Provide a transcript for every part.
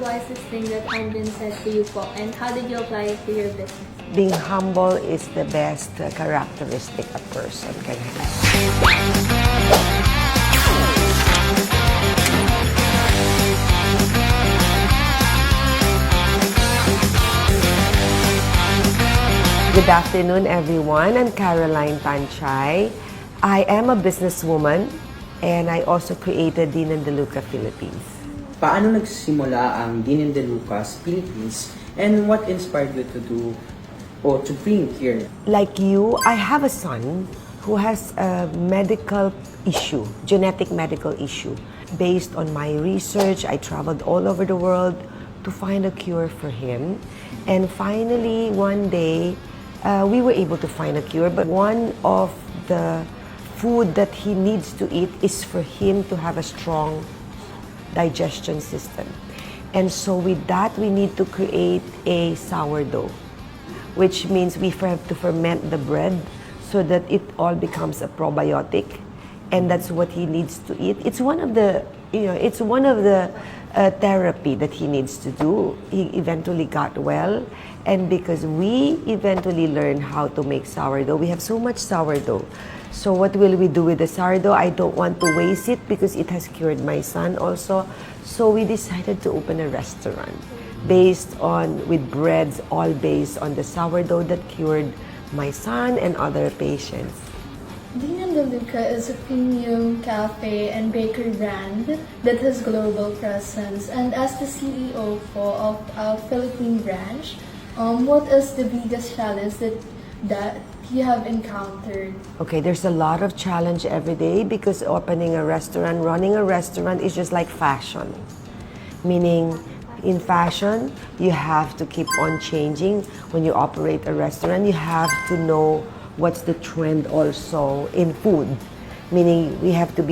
wisest thing that had been said to you po, and how did you apply it to your business? Being humble is the best characteristic a person can have. Good afternoon, everyone. I'm Caroline Tanchay. I am a businesswoman, and I also created Dean DeLuca Philippines. Paano nagsimula ang Dean DeLuca Philippines, and what inspired you to do or to bring here? Like you, I have a son who has a medical issue, genetic medical issue. Based on my research, I traveled all over the world to find a cure for him. And finally, one day, we were able to find a cure. But one of the food that he needs to eat is for him to have a strong digestion system. And so with that, we need to create a sourdough, which means we have to ferment the bread so that it all becomes a probiotic, and that's what he needs to eat. It's one of the, therapy that he needs to do. He eventually got well, and because we eventually learned how to make sourdough, we have so much sourdough. So what will we do with the sourdough? I don't want to waste it because it has cured my son also. So we decided to open a restaurant with breads all based on the sourdough that cured my son and other patients. Dean DeLuca is a premium cafe and bakery brand that has global presence. And as the CEO of our Philippine branch, what is the biggest challenge that you have encountered? Okay, there's a lot of challenge every day because opening a restaurant, running a restaurant is just like fashion. Meaning, in fashion, you have to keep on changing. When you operate a restaurant, you have to know what's the trend also in food. Meaning, we have to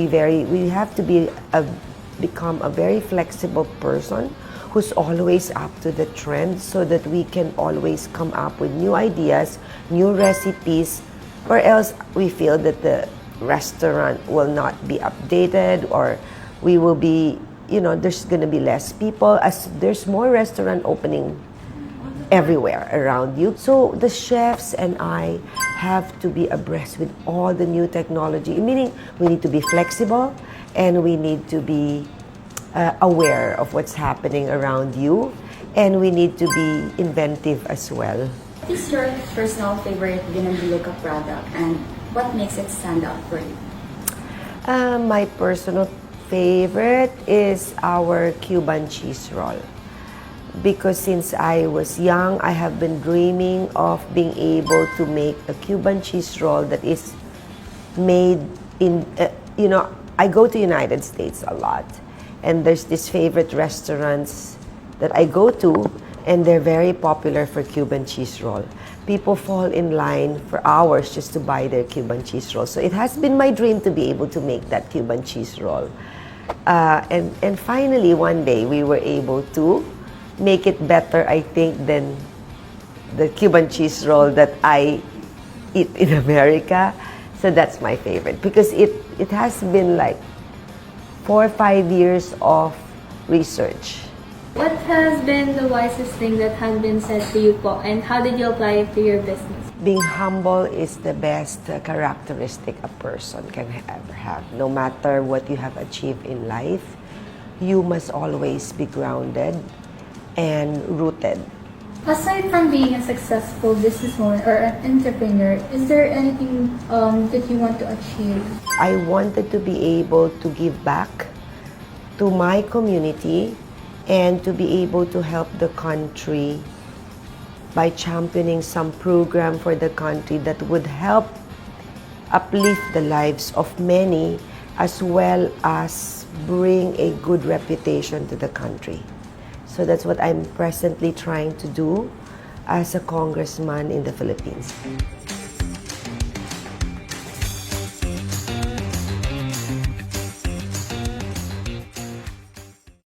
become a very flexible person who's always up to the trend so that we can always come up with new ideas, new recipes, or else we feel that the restaurant will not be updated, or we will be, there's going to be less people as there's more restaurant opening everywhere around you. So the chefs and I have to be abreast with all the new technology, meaning we need to be flexible and we need to be aware of what's happening around you, and we need to be inventive as well. What is your personal favorite Dean DeLuca product, and what makes it stand out for you? My personal favorite is our Cuban cheese roll. Because since I was young, I have been dreaming of being able to make a Cuban cheese roll that is made in, I go to United States a lot. And there's these favorite restaurants that I go to, and they're very popular for Cuban cheese roll. People fall in line for hours just to buy their Cuban cheese roll. So it has been my dream to be able to make that Cuban cheese roll. And finally, one day, we were able to make it better, I think, than the Cuban cheese roll that I eat in America. So that's my favorite because it has been like 4 or 5 years of research. What has been the wisest thing that had been said to you po, and how did you apply it to your business? Being humble is the best characteristic a person can ever have. No matter what you have achieved in life, you must always be grounded and rooted. Aside from being a successful businesswoman or an entrepreneur, is there anything that you want to achieve? I wanted to be able to give back to my community and to be able to help the country by championing some program for the country that would help uplift the lives of many as well as bring a good reputation to the country. So that's what I'm presently trying to do as a congressman in the Philippines.